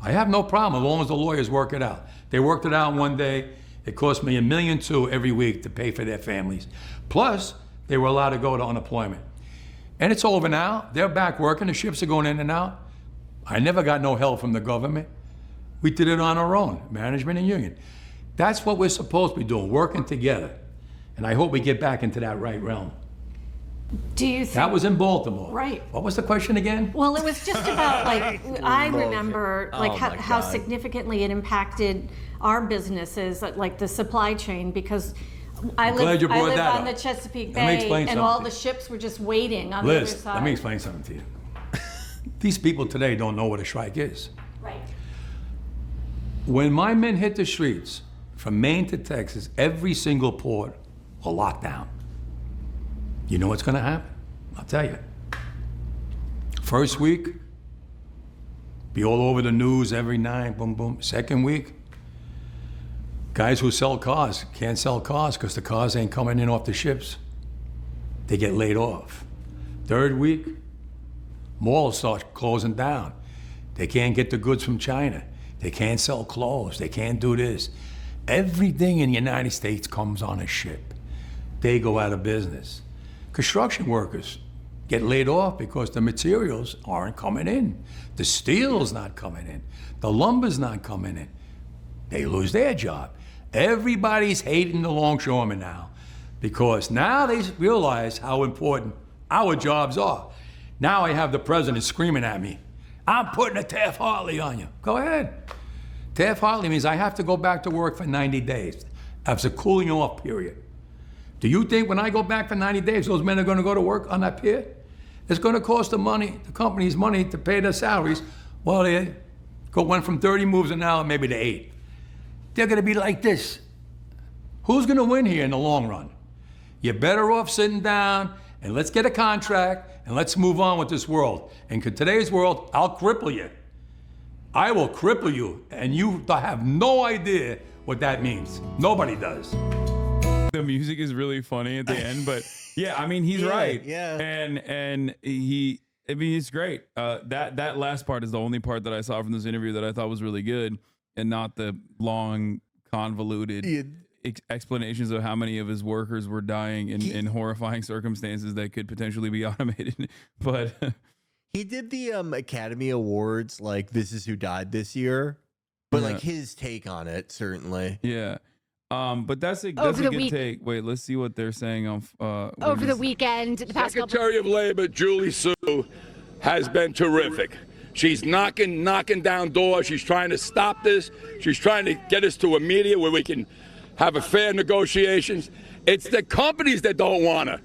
I have no problem as long as the lawyers work it out. They worked it out one day. It cost me $1.2 million every week to pay for their families. Plus, they were allowed to go to unemployment. And it's over now. They're back working. The ships are going in and out. I never got no help from the government. We did it on our own, management and union. That's what we're supposed to be doing, working together. And I hope we get back into that right realm. Do you think That was in Baltimore. Right. What was the question again? Well, it was just about I remember how God. significantly it impacted our businesses, like the supply chain, because I glad you live brought that on the up. Chesapeake Let me Bay, explain and all something. the ships were just waiting on the other Liz, side. let me explain something to you. These people today don't know what a strike is. Right. When my men hit the streets, from Maine to Texas, every single port will lock down. You know what's gonna happen? I'll tell you. First week, be all over the news every night, boom, boom. Second week, guys who sell cars can't sell cars because the cars ain't coming in off the ships. They get laid off. Third week, malls start closing down. They can't get the goods from China. They can't sell clothes. They can't do this. Everything in the United States comes on a ship. They go out of business. Construction workers get laid off because the materials aren't coming in. The steel's not coming in. The lumber's not coming in. They lose their job. Everybody's hating the longshoremen now because now they realize how important our jobs are. Now I have the president screaming at me, I'm putting a Taft-Hartley on you. Go ahead. Taft-Hartley means I have to go back to work for 90 days. That's a cooling off period. Do you think when I go back for 90 days, those men are going to go to work on that pier? It's going to cost the companies money to pay their salaries. Well, they went from 30 moves an hour maybe to 8. They're going to be like this. Who's going to win here in the long run? You're better off sitting down and let's get a contract and let's move on with this world. And in today's world, I'll cripple you. I will cripple you, and you have no idea what that means. Nobody does. The music is really funny at the end, but yeah, I mean, he's right. Yeah. And it's great. That last part is the only part that I saw from this interview that I thought was really good, and not the long, convoluted explanations of how many of his workers were dying in horrifying circumstances that could potentially be automated. But he did the Academy Awards, like This Is Who Died This Year, but Yeah. like his take on it, certainly. yeah. But that's a Over the good week- take. Wait, let's see what they're saying on Over the weekend, the past couple. Secretary of Labor Julie Sue has been terrific. She's knocking down doors. She's trying to stop this. She's trying to get us to a media where we can have a fair negotiations. It's the companies that don't want to.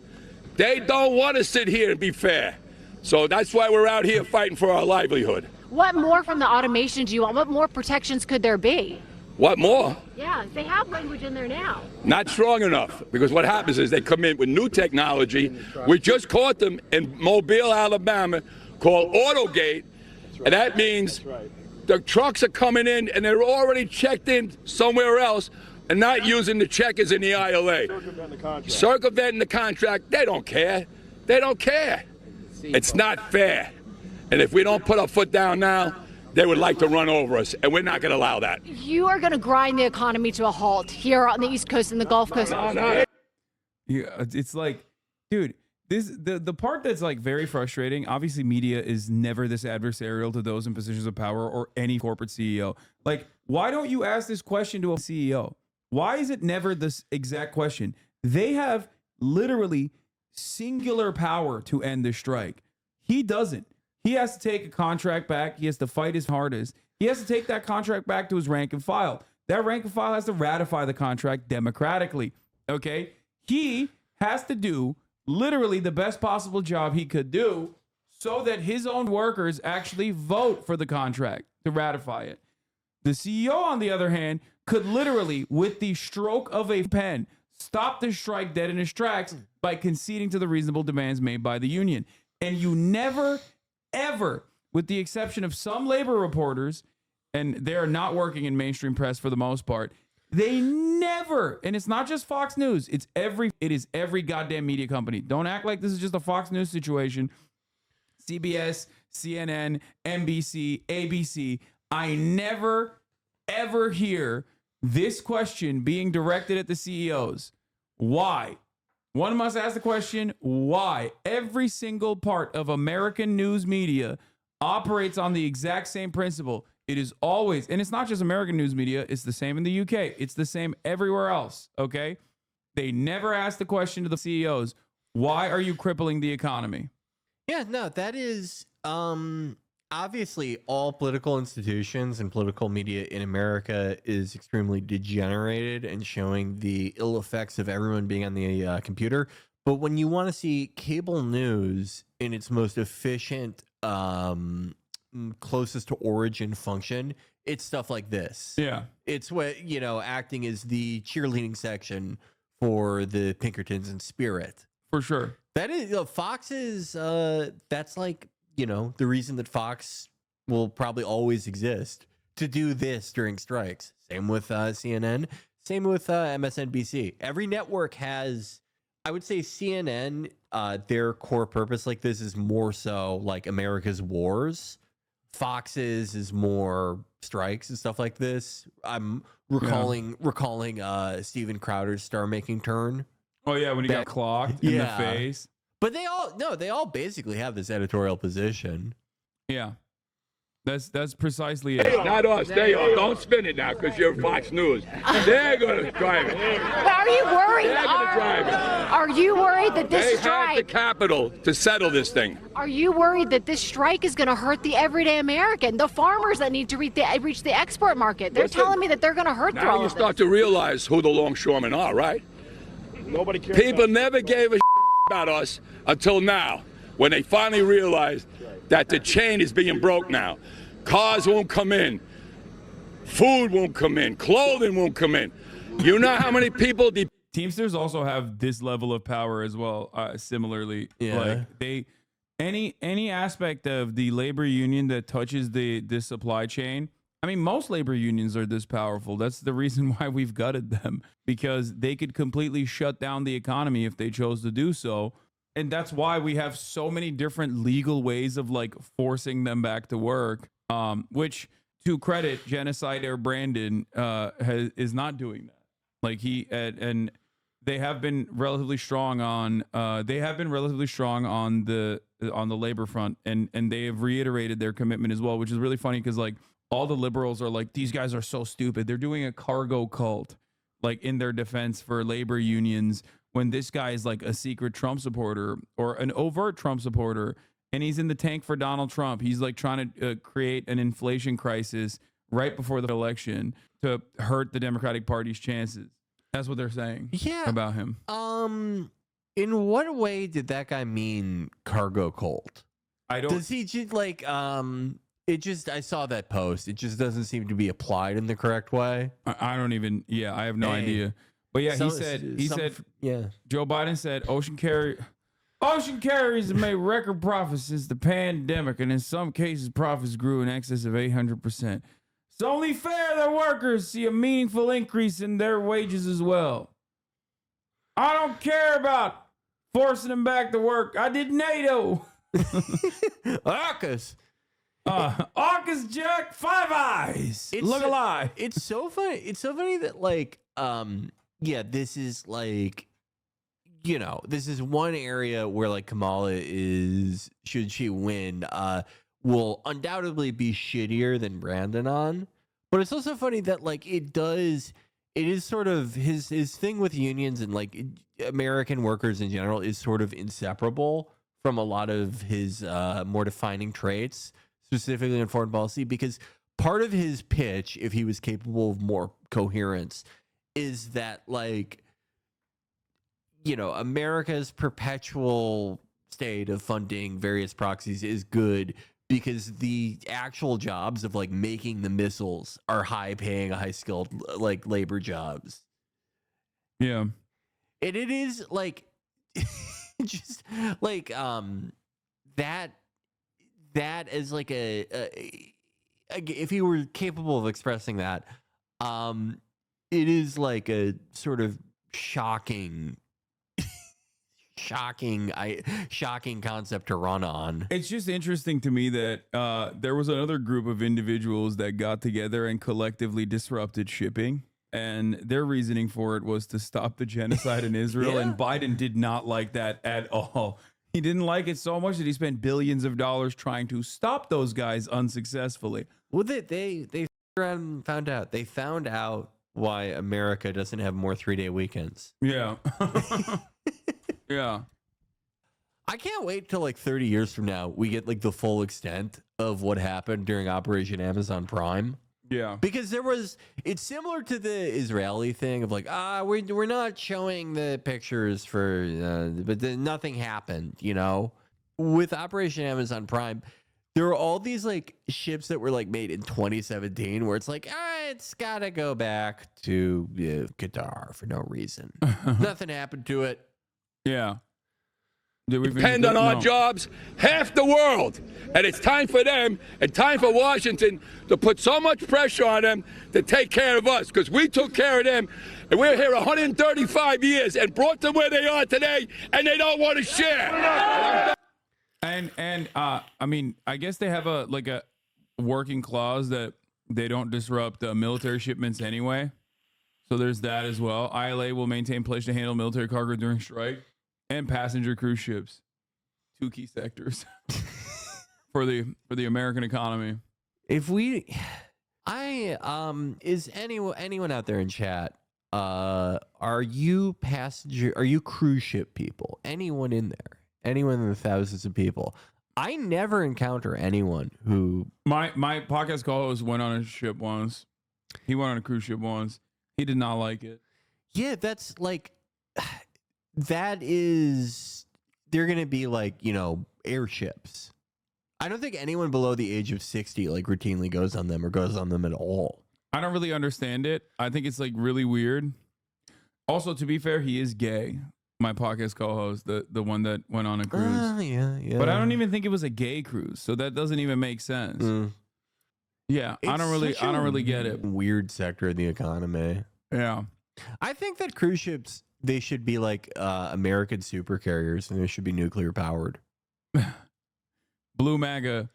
They don't want to sit here and be fair. So that's why we're out here fighting for our livelihood. What more from the automation do you want? What more protections could there be? What more? Yeah, they have language in there now. Not strong enough, because what happens is they come in with new technology. We just caught them in Mobile, Alabama, called Autogate, and that means the trucks are coming in and they're already checked in somewhere else and not using the checkers in the ILA. Circumventing the contract. They don't care. They don't care. It's not fair. And if we don't put our foot down now, they would like to run over us, and we're not going to allow that. You are going to grind the economy to a halt here on the East Coast and the Gulf Coast. Yeah, it's like, dude, the part that's like very frustrating. Obviously, media is never this adversarial to those in positions of power or any corporate CEO. Like, why don't you ask this question to a CEO? Why is it never this exact question? They have literally singular power to end the strike. He doesn't. He has to take a contract back. He has to fight his hardest. He has to take that contract back to his rank and file. That rank and file has to ratify the contract democratically. Okay? He has to do literally the best possible job he could do so that his own workers actually vote for the contract to ratify it. The CEO, on the other hand, could literally, with the stroke of a pen, stop the strike dead in its tracks by conceding to the reasonable demands made by the union. And you never, ever, with the exception of some labor reporters, and they are not working in mainstream press for the most part, they never, and it's not just Fox News, it is every goddamn media company. Don't act like this is just a Fox News situation. CBS, CNN, NBC, ABC. I never, ever hear this question being directed at the CEOs. Why? One must ask the question, why? Every single part of American news media operates on the exact same principle. It is always, and it's not just American news media, it's the same in the UK. It's the same everywhere else, okay? They never ask the question to the CEOs, why are you crippling the economy? Yeah, no, that is obviously all political institutions and political media in America is extremely degenerated and showing the ill effects of everyone being on the computer. But when you want to see cable news in its most efficient, closest to origin function, it's stuff like this. Yeah. It's what, acting as the cheerleading section for the Pinkertons and Spirit. For sure. That is, Fox is, that's like, the reason that Fox will probably always exist to do this during strikes. Same with CNN, same with MSNBC. Every network has, I would say CNN, their core purpose like this is more so like America's wars. Fox's is more strikes and stuff like this. I'm recalling Steven Crowder's star-making turn. Oh yeah, when he got clocked in the face. But they all basically have this editorial position. Yeah. That's precisely it. Not us. They are. Don't spin it now because you're Fox News. They're going to drive it. But are you worried? They're going to drive it. Are you worried that this They strike? have the capital to settle this thing. Are you worried that this strike is going to hurt the everyday American, the farmers that need to reach the export market? They're telling me that they're going to hurt through Now all you of start this. to realize who the longshoremen are, right? Nobody cares. People never gave a about us until now, when they finally realized that the chain is being broke now. Cars won't come in. Food won't come in. Clothing won't come in. You know how many people... Teamsters also have this level of power as well, similarly. Yeah. Like they... Any aspect of the labor union that touches the supply chain, I mean, most labor unions are this powerful. That's the reason why we've gutted them, because they could completely shut down the economy if they chose to do so. And that's why we have so many different legal ways of like forcing them back to work, which, to credit Genocider Brandon, is not doing that. Like and they have been relatively strong on the labor front, and they have reiterated their commitment as well, which is really funny because like all the liberals are like, these guys are so stupid. They're doing a cargo cult, like in their defense for labor unions, when this guy is like a secret Trump supporter or an overt Trump supporter, and he's in the tank for Donald Trump. He's like trying to create an inflation crisis right before the election to hurt the Democratic Party's chances. That's what they're saying about him. In what way did that guy mean cargo cult? I don't... Does he just like, I saw that post. It just doesn't seem to be applied in the correct way. I don't even, I have no idea. But yeah, he said, Joe Biden said ocean carriers have made record profits since the pandemic, and in some cases, profits grew in excess of 800%. It's only fair that workers see a meaningful increase in their wages as well. I don't care about forcing them back to work. I did NATO. AUKUS. AUKUS, Jack, Five Eyes. Look alive. It's so funny. It's so funny that like, this is like, this is one area where like Kamala is, should she win, will undoubtedly be shittier than Brandon on. But it's also funny that like it is sort of his thing with unions and like American workers in general is sort of inseparable from a lot of his more defining traits, specifically in foreign policy, because part of his pitch, if he was capable of more coherence, is that, like, you know, America's perpetual state of funding various proxies is good because the actual jobs of like making the missiles are high paying, high skilled like labor jobs. Yeah. And it is like just like that is like if he were capable of expressing that, it is like a sort of shocking concept to run on. It's just interesting to me that there was another group of individuals that got together and collectively disrupted shipping. And their reasoning for it was to stop the genocide in Israel. Yeah. And Biden did not like that at all. He didn't like it so much that he spent billions of dollars trying to stop those guys unsuccessfully. Well, they found out. They found out why America doesn't have more 3-day weekends. Yeah. Yeah. I can't wait till like 30 years from now we get like the full extent of what happened during Operation Amazon Prime. Yeah. Because it's similar to the Israeli thing of like, we're not showing the pictures but then nothing happened, you know? With Operation Amazon Prime, there are all these like ships that were like made in 2017 where it's like, it's got to go back to Qatar for no reason. Nothing happened to it. Yeah. Depend on our jobs, half the world. And it's time for them and time for Washington to put so much pressure on them to take care of us, because we took care of them and we're here 135 years and brought them where they are today, and they don't want to share. And I mean, I guess they have a working clause that they don't disrupt military shipments anyway. So there's that as well. ILA will maintain pledge to handle military cargo during strike. And passenger cruise ships, 2 key sectors for the American economy. Is anyone out there in chat? Are you cruise ship people? Anyone in there? Anyone in the thousands of people? I never encounter anyone who. My podcast co-host went on a ship once. He went on a cruise ship once. He did not like it. Yeah, that's like. They're going to be like, you know, airships. I don't think anyone below the age of 60 like routinely goes on them or goes on them at all. I don't really understand it. I think it's like really weird. Also, to be fair, he is gay. My podcast co-host, the one that went on a cruise. Yeah. But I don't even think it was a gay cruise, so that doesn't even make sense. Yeah, I don't really get it. Weird sector of the economy. Yeah. I think that cruise ships, they should be like American supercarriers, and they should be nuclear powered. Blue MAGA.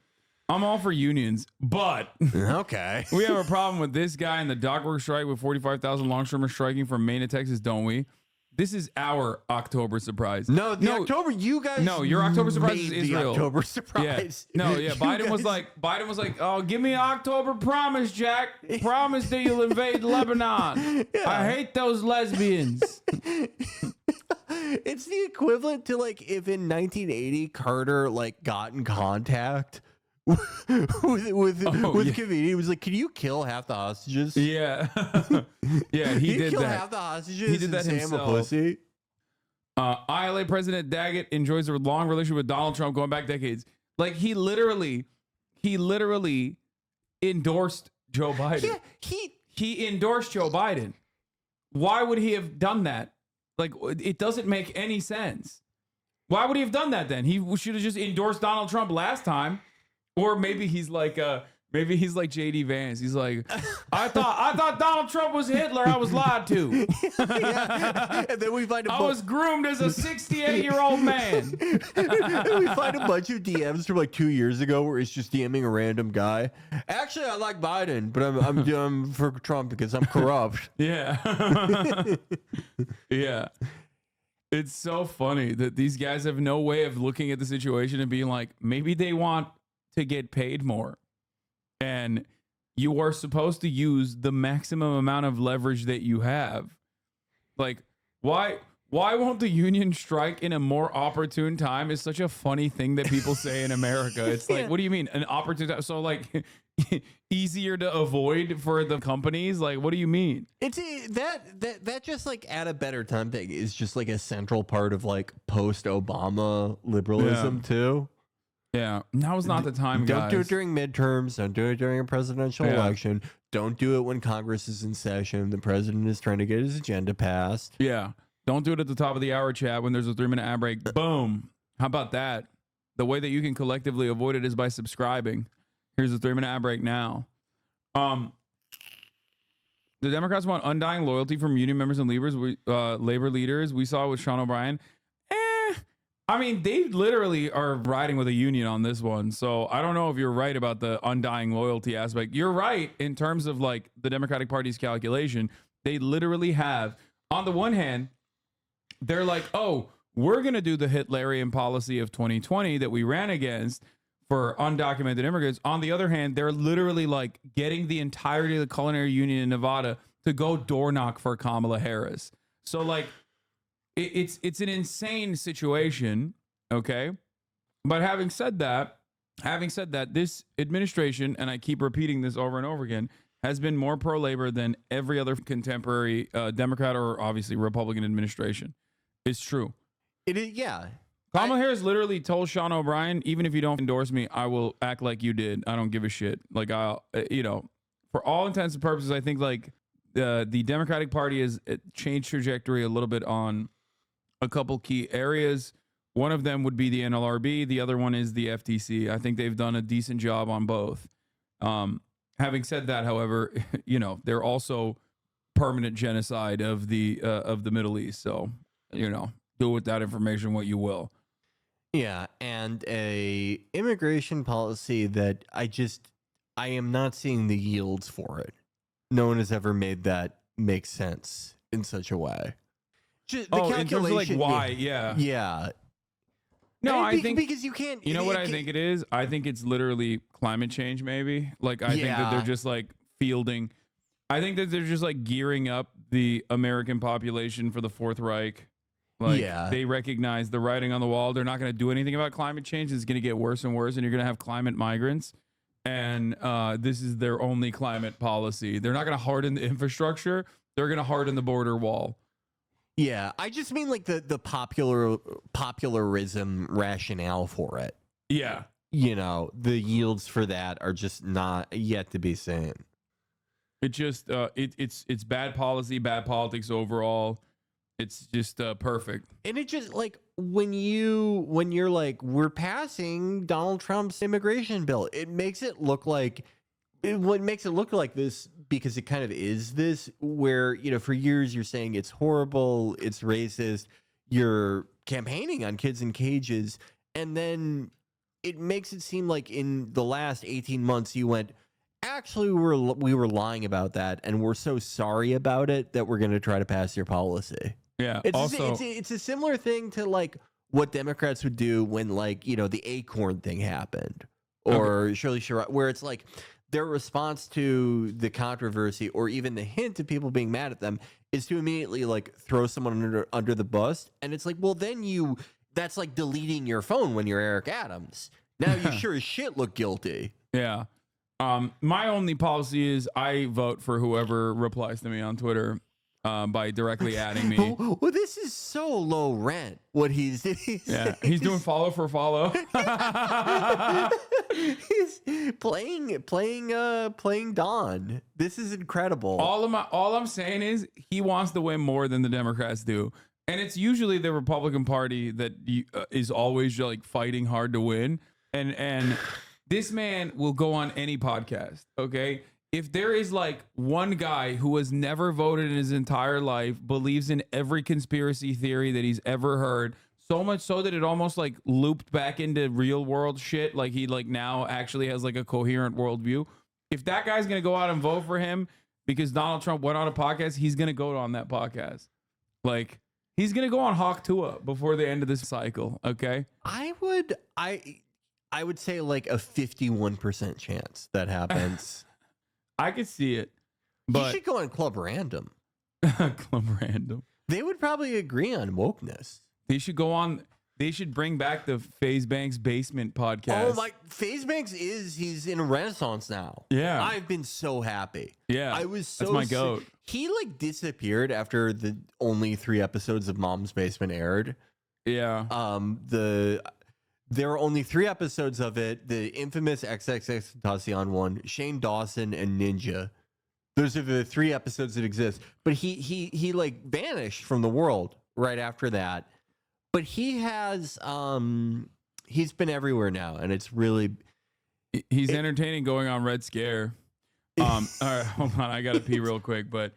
I'm all for unions, but okay, we have a problem with this guy in the dockwork strike with 45,000 longshoremen striking from Maine to Texas, don't we? This is our October surprise. No, October, you guys. No, your October surprise is made Israel. The October surprise. Yeah. No, yeah. Biden was like, oh, give me an October promise, Jack. Promise that you'll invade Lebanon. Yeah. I hate those lesbians. It's the equivalent to like if in 1980 Carter like got in contact with comedian. He was like, "Can you kill half the hostages?" Yeah, yeah, he did kill that. half the hostages. He did that Sam himself. A pussy. ILA President Daggett enjoys a long relationship with Donald Trump going back decades. Like he literally endorsed Joe Biden. Yeah, he endorsed Joe Biden. Why would he have done that? Like it doesn't make any sense. Why would he have done that then? He should have just endorsed Donald Trump last time. Or maybe he's like JD Vance. He's like, I thought Donald Trump was Hitler. I was lied to. Yeah. And then we find I was groomed as a 68-year-old man. We find a bunch of DMs from like 2 years ago where he's just DMing a random guy. Actually, I like Biden, but I'm for Trump because I'm corrupt. Yeah. Yeah. It's so funny that these guys have no way of looking at the situation and being like, maybe they want to get paid more. And you are supposed to use the maximum amount of leverage that you have. Like, why Why won't the union strike in a more opportune time is such a funny thing that people say in America. It's like, what do you mean? An opportune time? So like easier to avoid for the companies? Like, what do you mean? It's that just like at a better time thing is just like a central part of like post-Obama liberalism too. Yeah. Now is not the time, guys. Don't do it during midterms. Don't do it during a presidential election. Don't do it when Congress is in session. The president is trying to get his agenda passed. Yeah. Don't do it at the top of the hour, chat, when there's a 3-minute ad break. Boom. How about that? The way that you can collectively avoid it is by subscribing. Here's a 3-minute ad break now. The Democrats want undying loyalty from union members and labor leaders. We saw it with Sean O'Brien. I mean, they literally are riding with a union on this one. So I don't know if you're right about the undying loyalty aspect. You're right in terms of like the Democratic Party's calculation. They literally have, on the one hand, they're like, oh, we're going to do the Hitlerian policy of 2020 that we ran against for undocumented immigrants. On the other hand, they're literally like getting the entirety of the culinary union in Nevada to go door knock for Kamala Harris. So like it's an insane situation. Okay. But having said that, this administration, and I keep repeating this over and over again, has been more pro-labor than every other contemporary Democrat or obviously Republican administration. It's true. It is, yeah. Kamala Harris literally told Sean O'Brien, even if you don't endorse me, I will act like you did. I don't give a shit. Like, I'll, for all intents and purposes, I think like the Democratic Party has changed trajectory a little bit on a couple key areas. One of them would be the NLRB. The other one is the FTC. I think they've done a decent job on both. Having said that, however, they're also permanent genocide of the Middle East. So, do with that information what you will. Yeah, and a immigration policy that I am not seeing the yields for it. No one has ever made that make sense in such a way. The calculation, in terms of like why, yeah. Yeah. No, I think because you can't. You know what I think it is? I think it's literally climate change, maybe. Like, I think that they're just like fielding. I think that they're just like gearing up the American population for the Fourth Reich. Like, they recognize the writing on the wall. They're not going to do anything about climate change. It's going to get worse and worse, and you're going to have climate migrants. And this is their only climate policy. They're not going to harden the infrastructure. They're going to harden the border wall. Yeah, I just mean like the popularism rationale for it. Yeah. The yields for that are just not yet to be seen. It just it's bad policy, bad politics overall. It's just perfect. And it just like when you're like, we're passing Donald Trump's immigration bill, it makes it look like what makes it look like this, because it kind of is this, where, for years you're saying it's horrible, it's racist, you're campaigning on kids in cages, and then it makes it seem like in the last 18 months you went, actually we were lying about that, and we're so sorry about it that we're going to try to pass your policy. Yeah. It's a similar thing to like what Democrats would do when like, the Acorn thing happened, or Shirley Sherrod, where it's like their response to the controversy or even the hint of people being mad at them is to immediately like throw someone under the bus. And it's like, well, then that's like deleting your phone when you're Eric Adams. Now you sure as shit look guilty. Yeah. My only policy is I vote for whoever replies to me on Twitter by directly adding me. Well, this is so low rent. What he's doing follow for follow. He's playing Don. This is incredible. All I'm saying is he wants to win more than the Democrats do, and it's usually the Republican Party that is always like fighting hard to win. And this man will go on any podcast. Okay. If there is like one guy who has never voted in his entire life, believes in every conspiracy theory that he's ever heard, so much so that it almost like looped back into real world shit, like he like now actually has like a coherent worldview. If that guy's going to go out and vote for him because Donald Trump went on a podcast, he's going to go on that podcast. Like, he's going to go on Hawk Tua before the end of this cycle. Okay. I would say like a 51% chance that happens. I could see it, but you should go on Club Random. Club Random. They would probably agree on wokeness. They should go on. They should bring back the FaZe Banks Basement podcast. Oh my, FaZe Banks he's in Renaissance now. Yeah. I've been so happy. Yeah. I was so That's my goat. He like disappeared after the only 3 episodes of Mom's Basement aired. Yeah. There were only 3 episodes of it. The infamous XXXTentacion one, Shane Dawson and Ninja. Those are the 3 episodes that exist. But he like vanished from the world right after that. But he has he's been everywhere now, and it's really he's entertaining going on Red Scare. All right, hold on, I gotta pee real quick, but